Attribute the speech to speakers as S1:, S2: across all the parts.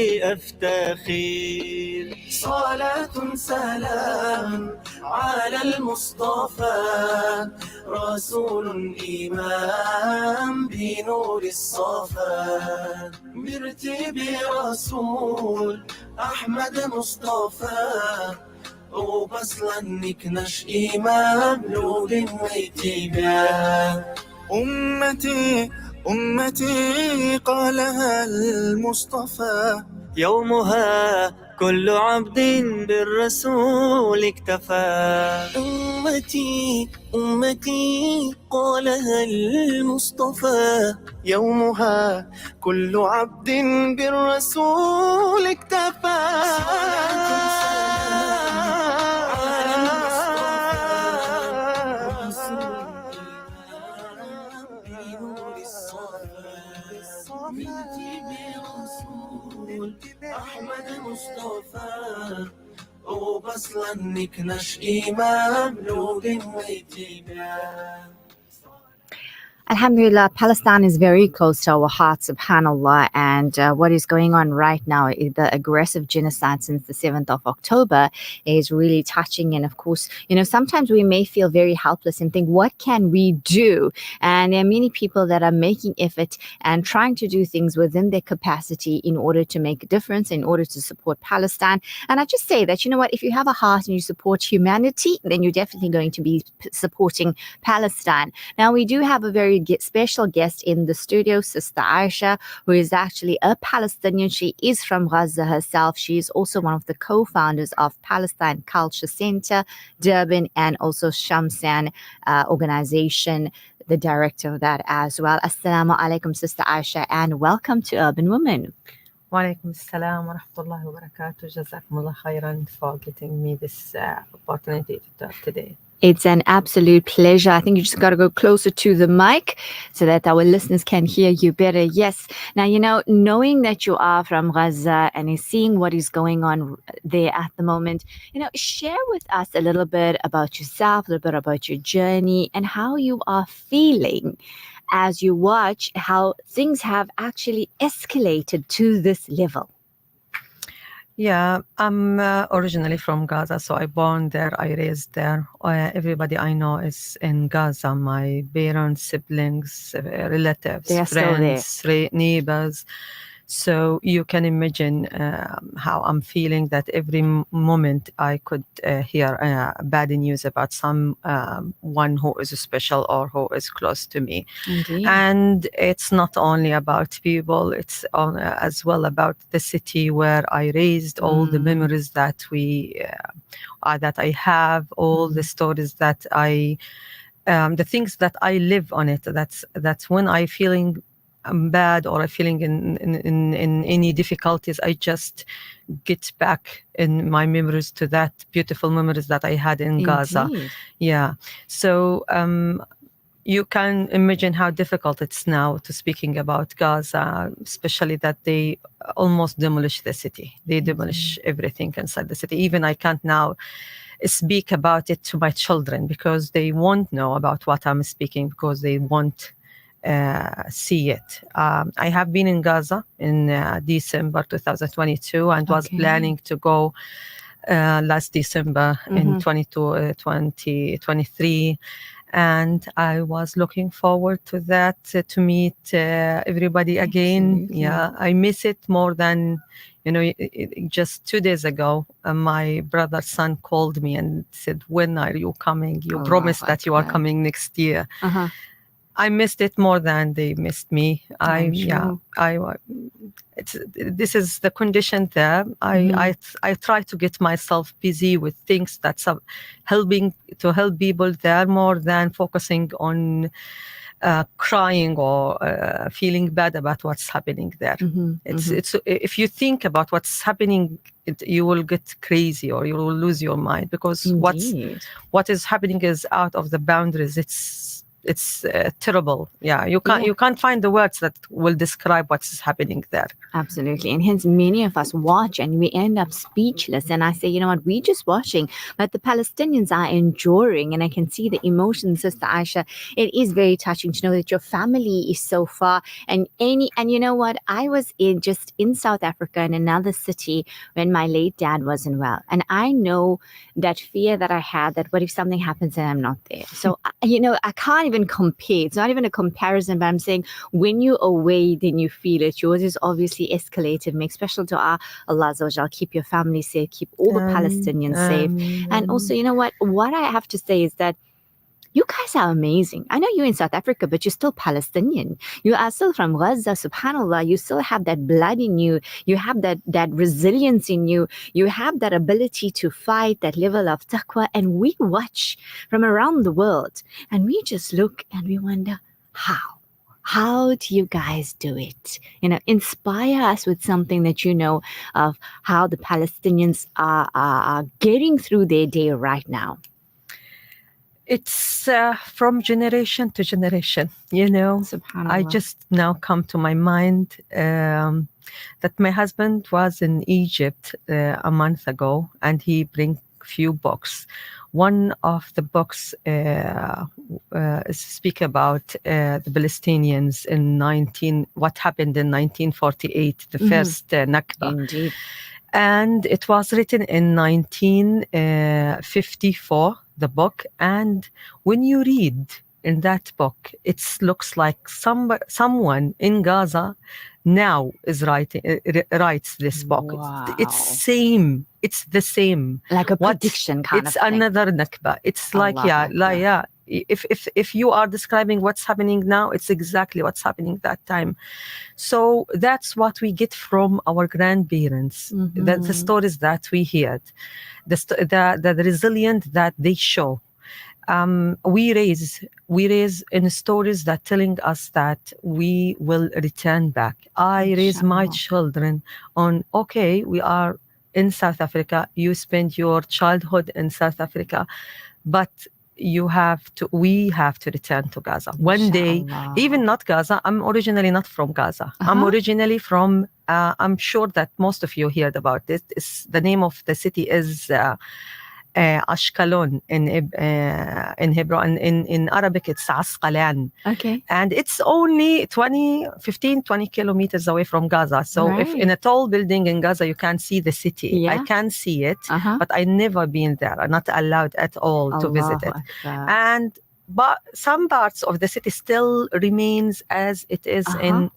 S1: أفتخر صلاة سلام على المصطفى رسول إمام بنور الصفا مرتب رسول أحمد مصطفى وبصلا نكنش إمام لول واتباع أمتي قالها المصطفى يومها كل عبد بالرسول اكتفى أمتي قالها المصطفى يومها كل عبد بالرسول اكتفى أحمد مصطفى وبصلا نكنش إمام لول واتباع.
S2: Alhamdulillah, Palestine is very close to our hearts, subhanAllah, and what is going on right now, the aggressive genocide since the 7th of October is really touching. And of course, sometimes we may feel very helpless and think, what can we do? And there are many people that are making effort and trying to do things within their capacity in order to make a difference, in order to support Palestine. And I just say that, if you have a heart and you support humanity, then you're definitely going to be supporting Palestine. Now, we do have a very special guest in the studio, Sister Aisha, who is actually a Palestinian. She is from Gaza herself. She is also one of the co-founders of Palestine Culture Center, Durban, and also Shamsan organization, the director of that as well. Assalamu alaikum, Sister Aisha, and welcome to Urban Women.
S3: Wa alaikum assalam wa rahmatullahi wa barakatuh. Jazakumullah khairan for getting me this opportunity to talk today.
S2: It's an absolute pleasure. I think you just got to go closer to the mic so that our listeners can hear you better. Yes. Now, knowing that you are from Gaza and seeing what is going on there at the moment, share with us a little bit about yourself, a little bit about your journey and how you are feeling as you watch how things have actually escalated to this level.
S3: Yeah, I'm originally from Gaza, so I born there, I raised there. Everybody I know is in Gaza, my parents, siblings, relatives, friends, neighbors. So you can imagine how I'm feeling that every moment I could hear bad news about one who is special or who is close to me.
S2: Indeed.
S3: And it's not only about people, it's as well about the city where I raised, all the memories that that I have, all the stories that the things that I live on it. That's when I feeling bad or I'm feeling in any difficulties, I just get back in my memories to that beautiful memories that I had in Gaza. Yeah. So you can imagine how difficult it's now to speaking about Gaza, especially that they almost demolish the city. They demolish everything inside the city. Even I can't now speak about it to my children because they won't know about what I'm speaking because they won't see it. I have been in Gaza in December 2022 and was planning to go last December in 2023. And I was looking forward to that, to meet everybody again.
S2: Absolutely.
S3: Yeah, I miss it more than, just 2 days ago, my brother's son called me and said, when are you coming? You promised that you are coming next year. I missed it more than they missed me. This is the condition there. I try to get myself busy with things that's helping to help people there more than focusing on crying or feeling bad about what's happening there. It's if you think about what's happening, you will get crazy or you will lose your mind because what is happening is out of the boundaries. it's terrible. Yeah, you
S2: Yeah.
S3: can't find the words that will describe what's happening there.
S2: Absolutely. And hence many of us watch and we end up speechless. And I say, you know what, we're just watching, but the Palestinians are enduring. And I can see the emotion, Sister Aisha. It is very touching to know that your family is so far. And you know what, I was in South Africa in another city when my late dad wasn't well. And I know that fear that I had, that what if something happens and I'm not there? So, I can't even compare. It's not even a comparison, but I'm saying when you're away, then you feel it. Yours is obviously escalated. Make special dua, Allah Azza wa Jal, keep your family safe, keep all the Palestinians safe. And also, you know what I have to say is that you guys are amazing. I know you're in South Africa, but you're still Palestinian. You are still from Gaza, subhanAllah. You still have that blood in you. You have that resilience in you. You have that ability to fight, that level of taqwa. And we watch from around the world and we just look and we wonder, how do you guys do it? Inspire us with something that you know of how the Palestinians are getting through their day right now.
S3: It's from generation to generation, I just now come to my mind that my husband was in Egypt a month ago, and he bring few books. One of the books speak about the Palestinians in what happened in 1948, the first Nakba.
S2: Indeed.
S3: And it was written in 1954, the book. And when you read in that book, it looks like someone in Gaza now is writes this book.
S2: Wow.
S3: It's the same.
S2: Like a prediction kind of thing.
S3: It's another Nakba. It's like, if you are describing what's happening now, it's exactly what's happening that time. So that's what we get from our grandparents, the stories that we heard, the resilience that they show. We raise in stories that telling us that we will return back. I raise my children on, okay, we are in South Africa. You spend your childhood in South Africa, but we have to return to Gaza one day. Even not Gaza. I'm originally not from Gaza. I'm originally from, I'm sure that most of you heard about this. The name of the city is Ashkelon in Hebrew, and in Arabic it's Asqalan.
S2: Okay.
S3: And it's only 20 kilometers away from Gaza. So if in a tall building in Gaza you can't see the city, I can see it, but I never been there. I'm not allowed at all to visit it. But some parts of the city still remains as it is in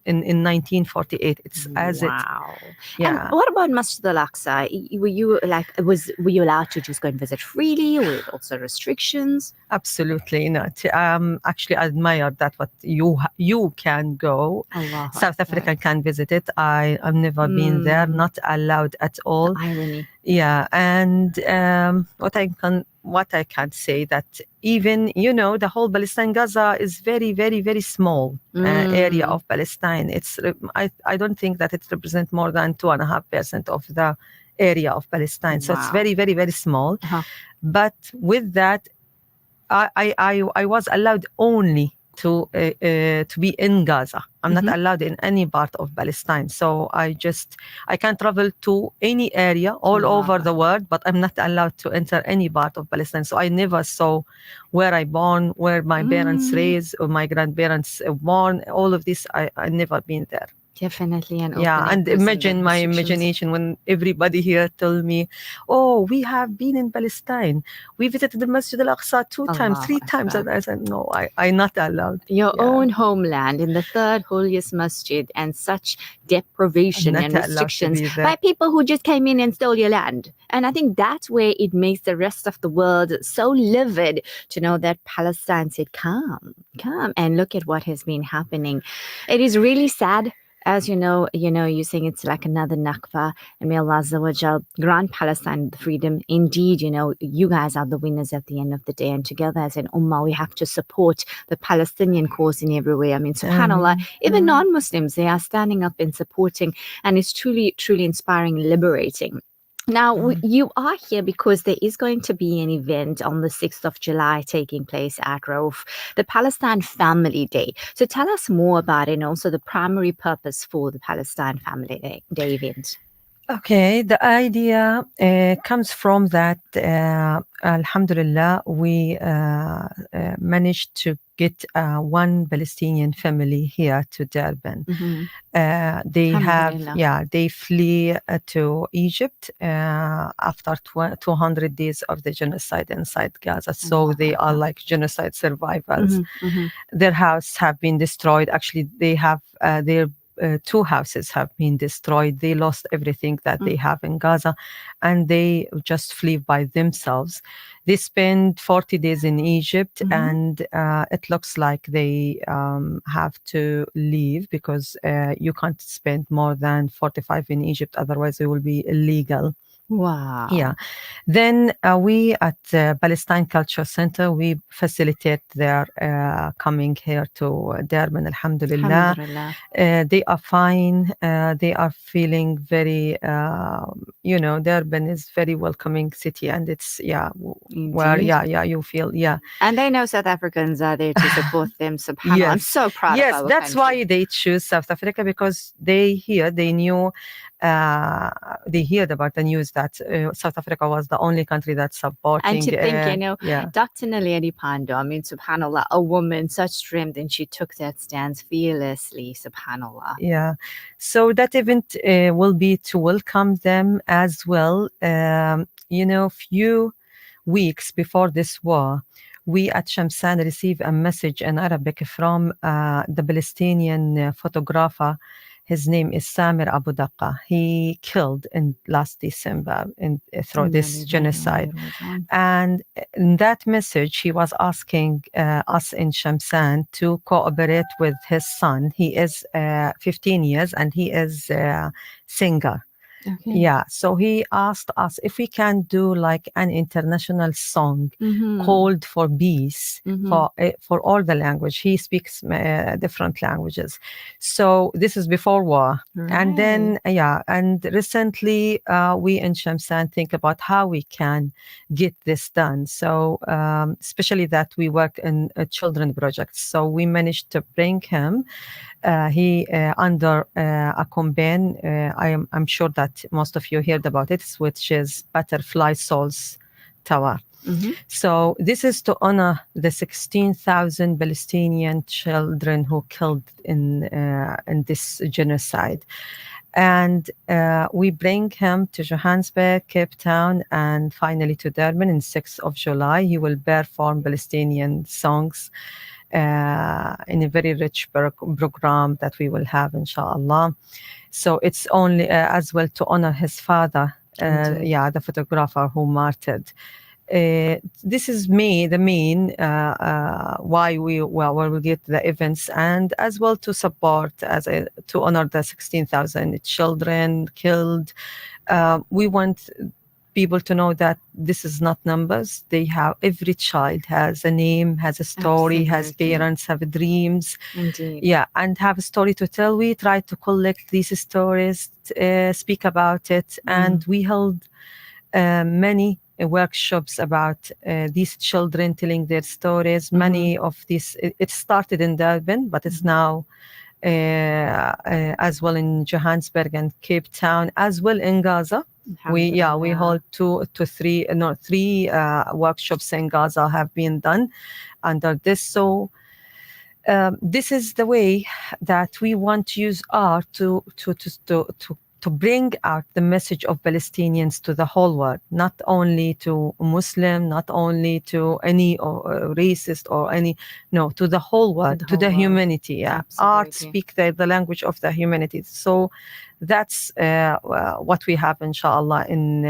S3: 1948. It's as it.
S2: Yeah. And what about Masjid al-Aqsa? Were you allowed to just go and visit freely with also restrictions?
S3: Absolutely not. Actually, I admire that what you can go. South Africa can visit it. I've never been there. Not allowed at all.
S2: The irony.
S3: Yeah, and what I can say that even the whole Palestine Gaza is very, very, very small area of Palestine. It's I don't think that it represents more than 2.5% of the area of Palestine. So it's very, very, very small. But with that, I was allowed only to be in Gaza. I'm not allowed in any part of Palestine. So I can travel to any area all over the world, but I'm not allowed to enter any part of Palestine. So I never saw where I born, where my parents raised, or my grandparents born. All of this, I never been there.
S2: Definitely.
S3: And imagine my imagination when everybody here told me, oh, we have been in Palestine. We visited the Masjid al-Aqsa 2 times, 3 times. And I said, no, I'm not allowed.
S2: Your own homeland in the third holiest masjid, and such deprivation and restrictions by people who just came in and stole your land. And I think that's where it makes the rest of the world so livid to know that Palestine said, come and look at what has been happening. It is really sad. As you know, you're saying it's like another Nakba, and may Allah Azza wa Jal grant Palestine the freedom. Indeed, you guys are the winners at the end of the day, and together as an ummah, we have to support the Palestinian cause in every way. I mean, subhanAllah, even non-Muslims, they are standing up and supporting, and it's truly, truly inspiring and liberating. Now, you are here because there is going to be an event on the 6th of July taking place at Rauf, the Palestine Family Day. So tell us more about it and also the primary purpose for the Palestine Family Day event.
S3: Okay, the idea comes from that, Alhamdulillah, we managed to get one Palestinian family here to Durban. They flee to Egypt after 200 days of the genocide inside Gaza. So they are like genocide survivors. Their house have been destroyed. Actually, they have their two houses have been destroyed. They lost everything that they have in Gaza, and they just flee by themselves. They spend 40 days in Egypt, and it looks like they have to leave because you can't spend more than 45 in Egypt, otherwise it will be illegal.
S2: Wow.
S3: Yeah. Then we at the Palestine Culture Center, we facilitate their coming here to Durban, Alhamdulillah. They are fine. They are feeling very, Durban is very welcoming city, and it's, where, you feel,
S2: And they know South Africans are there to support them. SubhanAllah.
S3: Yes.
S2: I'm so proud of our
S3: That's
S2: country.
S3: why they choose South Africa, because they knew, they heard about the news that South Africa was the only country that's supporting.
S2: And to think, Dr. Naledi Pandor, I mean, SubhanAllah, a woman, such strength, and she took that stance fearlessly, SubhanAllah.
S3: Yeah. So that event will be to welcome them as well. Few weeks before this war, we at Shamsan received a message in Arabic from the Palestinian photographer. His name is Samir Abu Daqqa. He killed in last December through this genocide. And in that message, he was asking us in Shamsan to cooperate with his son. He is 15 years and he is a singer.
S2: Okay.
S3: Yeah, so he asked us if we can do like an international song called for peace for all the language. He speaks different languages. So this is before war.
S2: Right.
S3: And then, and recently we in Shamsan think about how we can get this done. So especially that we work in children projects. So we managed to bring him. He under a campaign. I'm sure that most of you heard about it, which is Butterfly Souls Tower. So this is to honor the 16,000 Palestinian children who killed in this genocide. And we bring him to Johannesburg, Cape Town, and finally to Durban in 6th of July. He will perform Palestinian songs in a very rich program that we will have, inshallah. So it's only as well to honor his father, the photographer who martyred. This is the main why we get the events, and as well to support to honor the 16,000 children killed. We want people to know that this is not numbers. Every child has a name, has a story, has parents, have dreams.
S2: Indeed.
S3: Yeah, and have a story to tell. We try to collect these stories, speak about it, and we held many workshops about these children telling their stories. Many of these, it started in Durban, but it's now as well in Johannesburg and Cape Town, as well in Gaza. We hold three workshops in Gaza have been done under this. So this is the way that we want to use art to bring out the message of Palestinians to the whole world, not only to Muslim, not only to any racist or to the whole world, to the humanity. Yeah, art speak the language of the humanity. So that's what we have, inshallah, in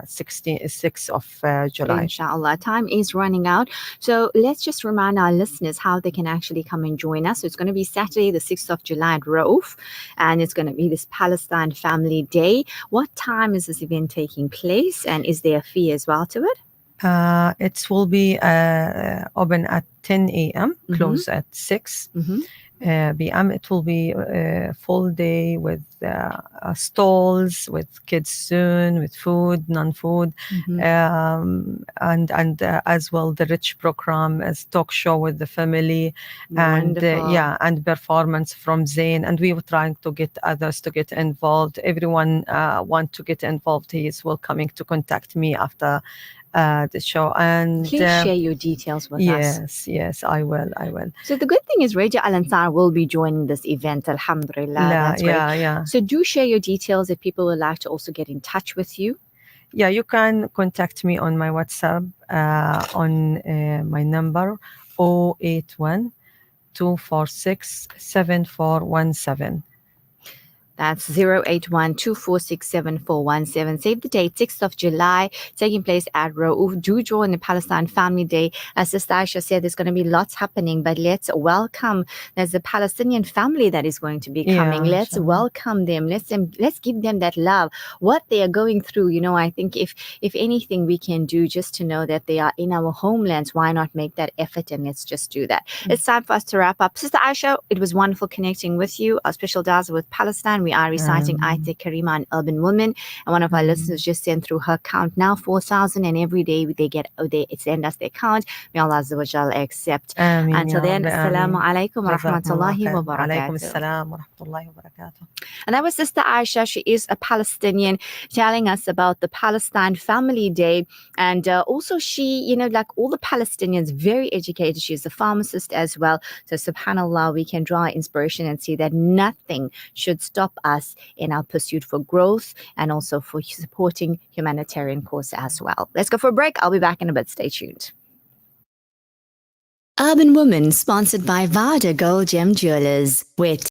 S3: 6th of July.
S2: Inshallah. Time is running out. So let's just remind our listeners how they can actually come and join us. So it's going to be Saturday, the 6th of July at Rauf, and it's going to be this Palestine Family Day. What time is this event taking place, and is there a fee as well to it?
S3: It will be open at 10 a.m., close at 6. p.m. It will be a full day with stalls, with kids zone, with food, non-food, and as well the rich program as talk show with the family, and and performance from Zain. And we were trying to get others to get involved. Everyone want to get involved. He is welcoming to contact me after the show. And
S2: please share your details with us.
S3: Yes, I will.
S2: So the good thing is Radio Al Ansar will be joining this event, alhamdulillah. That's great. So do share your details if people would like to also get in touch with you.
S3: Yeah, you can contact me on my WhatsApp on my number 081 246 7417.
S2: That's 081-246-7417. Save the date, 6th of July, taking place at Ra'uf. Do join the Palestine Family Day. As Sister Aisha said, there's going to be lots happening, but let's welcome. There's a Palestinian family that is going to be coming. Let's welcome them. Let's give them that love. What they are going through, I think if anything we can do just to know that they are in our homelands, why not make that effort, and let's just do that. It's time for us to wrap up. Sister Aisha, it was wonderful connecting with you. Our special dars with Palestine. We are reciting Ayat Karima on Urban Women, and one of our listeners just sent through her count now 4,000, and every day they send us their count. May Allah Azza wa Jal accept. Until then, Assalamu alaikum wa rahmatullahi wa barakatuh. And that was Sister Aisha. She is a Palestinian, telling us about the Palestine Family Day, and also she, like all the Palestinians, very educated. She's a pharmacist as well. So subhanallah, we can draw inspiration and see that nothing should stop us in our pursuit for growth and also for supporting humanitarian cause as well. Let's go for a break. I'll be back in a bit. Stay tuned. Urban Women, sponsored by Vada Gold Gem Jewelers, where